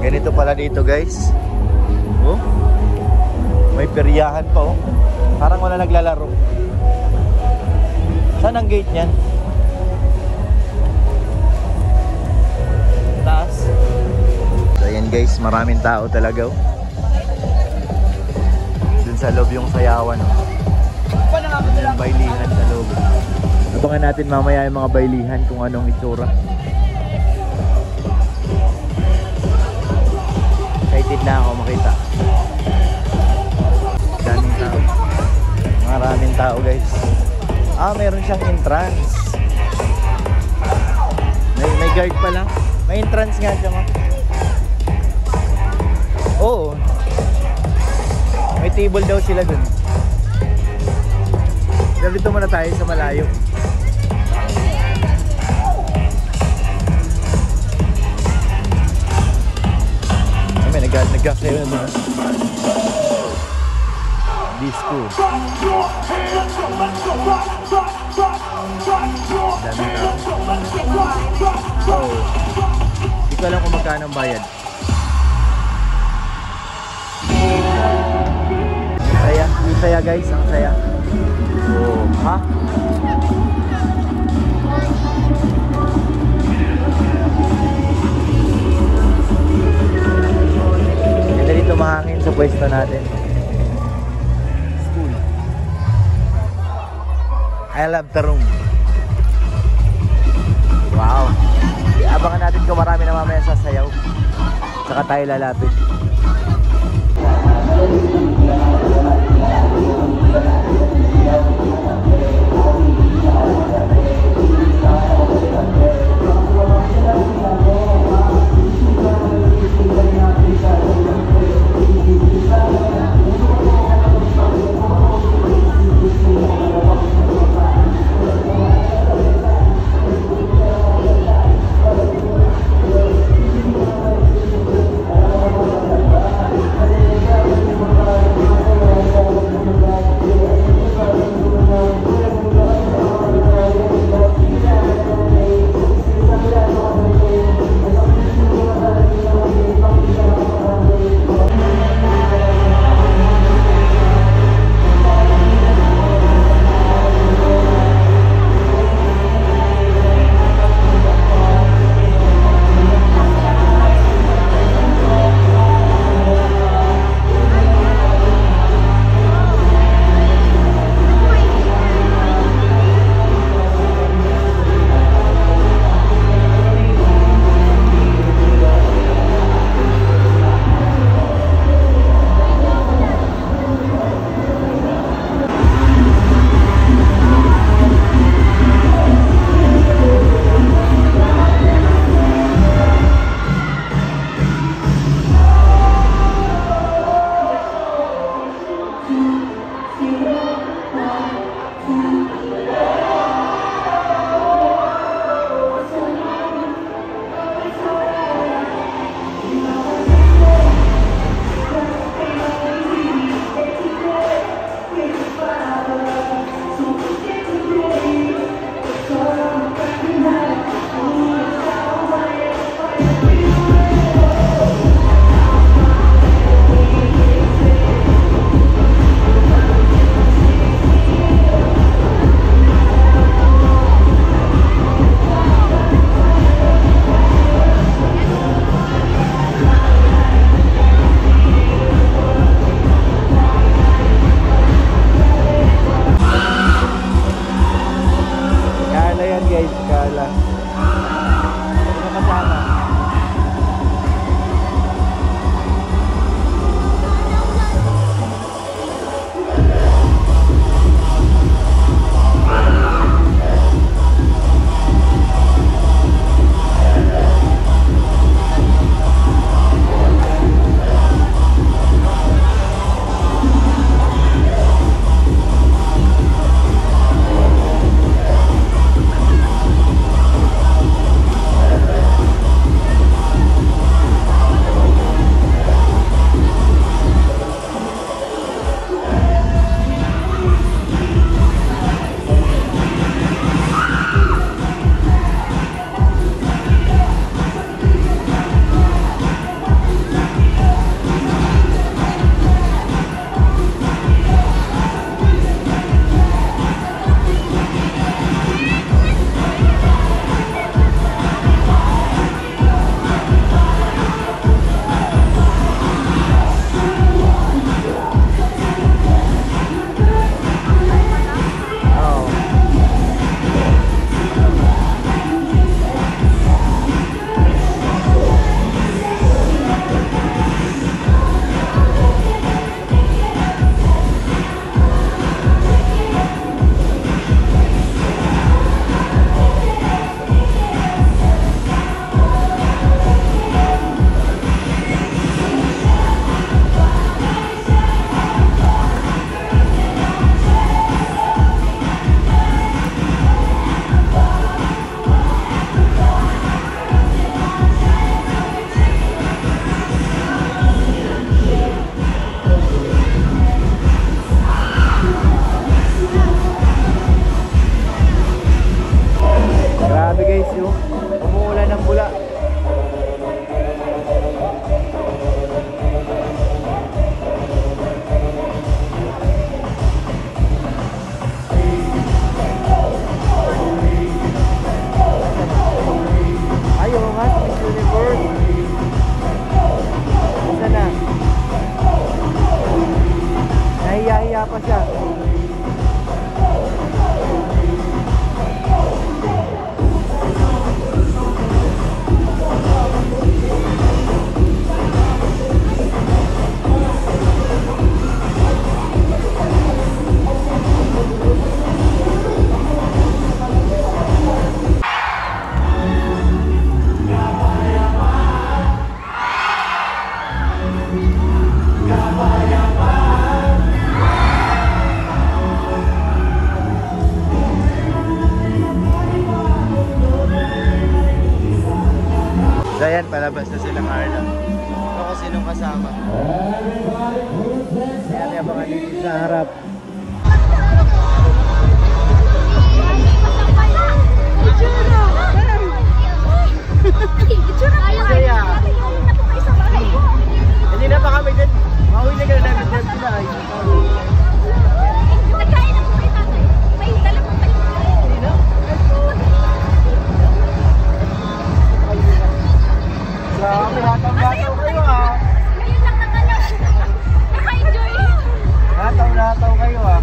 Ganito pala dito guys. Oh, may peryahan pa oh. Parang wala naglalaro. Saan ang gate niyan? Taas. So ayan guys, maraming tao talaga oh. Dun sa loob yung sayawan oh. Yung bailihan sa loob. Abangan natin mamaya yung mga bailihan kung anong itsura. Excited na ako makita. Daming tao. Maraming tao guys. Ah, meron siyang entrance. May guard pala. May entrance nga siya, ma. Oo. May table daw sila dun. Pero dito muna tayo sa malayo. Ay, may nag-sayo na dun. Disco. Daming tao. Oh. Hindi ko alam kung magkano ang bayad. Ang saya guys, ang saya. Oh, ha? Ganda dito mahangin sa pwesto natin. School. I love the room. Wow. Abangan natin kung marami na mamaya sasayaw. Saka tayo lalapit. pa siya. So ayan, palabas na sila Carla. Ito kung sinong kasama. Ayan, abangan dito sa harap. Hindi na pa kami dyan. Mauwi na ka na namin dyan sila. Nagkain ako kay tatay. May dala mo kayo. Hindi na? Grabe, hataw-hataw kayo ah. Ngayon lang natalaw. Naka-enjoy. Hataw-hataw kayo ah.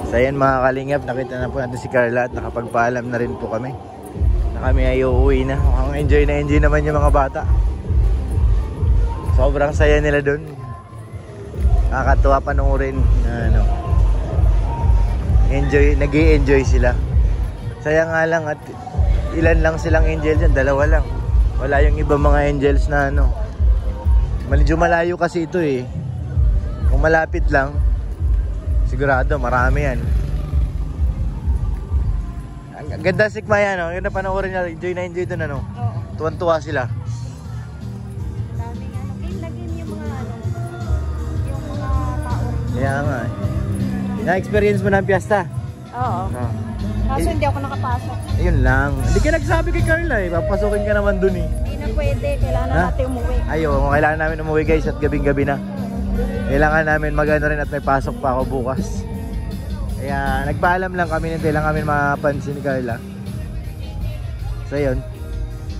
So ayan mga kalingap, nakita na po natin si Carla at nakapagpaalam na rin po kami na kami ay uuwi na. Mukhang enjoy na enjoy naman yung mga bata. Sobrang saya nila dun. Nakakatuwa panoorin na ano. Nag-i-enjoy sila. Saya nga lang at ilan lang silang angel dyan, dalawa lang. Wala yung iba mga angels na ano. Medyo malayo kasi ito eh. Kung malapit lang, sigurado marami yan. Ang ganda sikmaya no. Ang ganda panoorin nila. Enjoy na enjoy dun ano. Tuwan-tuwa sila. Daming ano. Lagyan yung mga ano. Yung mga tao rin. Kaya nga eh. Na-experience mo na ang piyesta? Oo. Kaso hindi ako nakapasok. Ayun lang. Hindi ka nagsabi kay Carla eh. Papasukin ka naman dun eh. Hindi na pwede. Kailangan natin umuwi. Ayun, kailangan namin umuwi guys at gabing-gabi na. Kailangan namin mag-ano rin at may pasok pa ako bukas. Kaya nagpaalam lang kami, hindi lang kami mapansin ni Carla. So yun,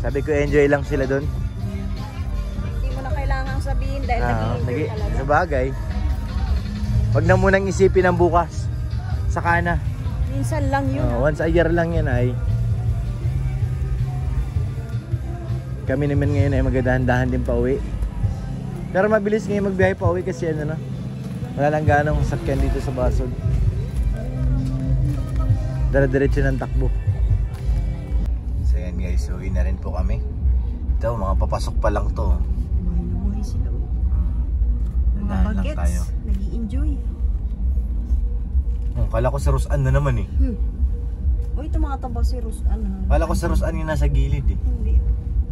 sabi ko enjoy lang sila dun. Hindi mo na kailangan sabihin dahil nag-i-enjoy talaga. Sa bagay, wag na munang isipin ang bukas. Saka na. Minsan lang yun. Once a year lang yan ay. Kami naman ngayon ay magdahan-dahan din pa uwi. Pero mabilis ngayon magbiyahe pa uwi kasi ano na. Wala lang ganong sakyan dito sa Basod. Dara-diretso ng takbo. So yan guys, uwi na rin po kami. Ito, mga papasok pa lang to. Buhay na buhay sila. Mga bagets, nag-i-enjoy. Kala ko sa Rosan na naman eh. Uy, tumataba si Rosan. Kala ko sa Rosan yung nasa gilid eh. Hindi.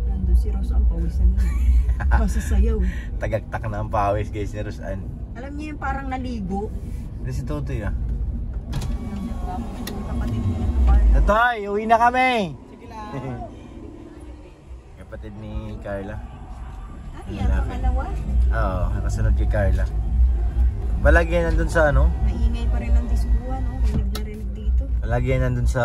Nandun si Rosan, pawisan na. Masasayaw. Tagaktak na ang pawis guys ni Rosan. Alam niyo yung parang naligo. Ito si Totoy ah. Kapatid niya. Totoy, uwi na kami! Sige lang. Kapatid ni Carla. Ay, yan pangalawa. Oo, nakasunod kay Carla. Palagi yan nandun sa ano? Maingay pa rin ang diskuhan, no? Rinig na rinig dito. Palagi yan nandun sa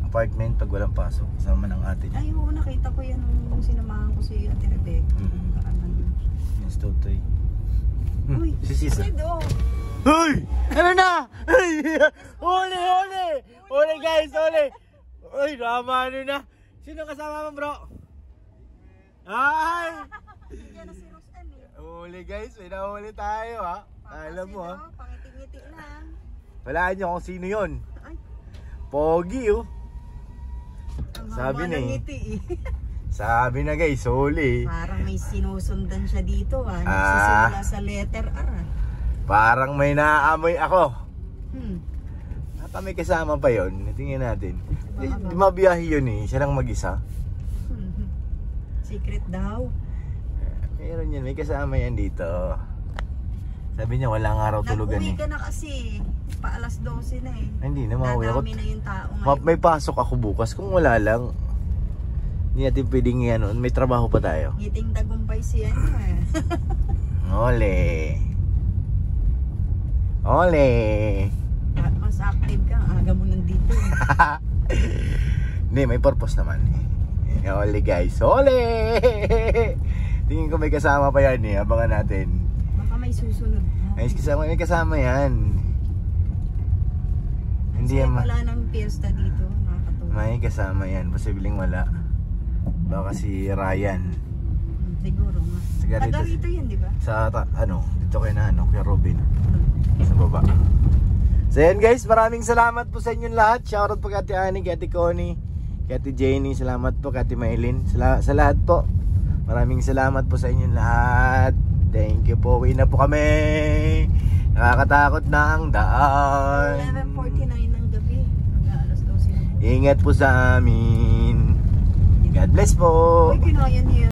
apartment pag walang pasok. Kasama ng ate niya. Ay, oo, nakita ko yan nung sinamahan ko si Ate Rebecca. Parang nandun. Yes, Totoy. Uy, Si Sisa. Sid, oh. Hoy! Ano na? Huli, huli! Huli guys, huli! Uy, drama ano na? Sino kasama mo bro? Ay! Yan na si Rosan, eh. Huli guys, may nahuli tayo ha. Alam mo ha. Pangiti-ngiti lang. Walaan nyo kung sino yun. Ay, Pogi oh. ang Sabi haba na ng eh. ngiti, eh. Sabi na guys, huli. Parang may sinusundan siya dito, ah. Nagsisimula sa letter R, ah. Parang may naaamoy ako. At may kasama pa yun. Tingnan natin. Di mabiyahe yun eh. Siya lang mag-isa. Secret daw. Meron yan. May kasama yan dito. Sabi niya wala nga raw tulugan Nag-uwi eh. ka na kasi. Pa alas 12 na eh. Hindi na mauwi ako. Dadami na yung tao ngayon. May pasok ako bukas. Kung wala lang, hindi natin pwedeng yan. May trabaho pa tayo. Giting tagumpay siya eh. Ole. Ole. Mas active ka. Aga mo nandito. Hindi, may purpose naman eh. Ole guys. Ole. Tingin ko may kasama pa yan eh. Abangan natin. Baka may may susunod. May kasama yan. Hindi Kasi yan wala nang piyesta dito. Nakakatuwa. may kasama yan. Posibleng wala. Baka si Ryan. Siguro nga. Taga Taga rito yan, di ba? Dito kay kay Robin. Sa baba. So yan guys, maraming salamat po sa inyong lahat. Shoutout po kay Ate Annie, kay Ate Connie, kay Ate Jenny. Salamat po kay Ate Maylin. Sa lahat po. Maraming salamat po sa inyong lahat. Thank you po. Uwi na po kami. Nakakatakot na ang daan. 11:49 ng gabi. Alas 12 na po. Ingat po sa amin. God bless po. Uy, kinaya niya.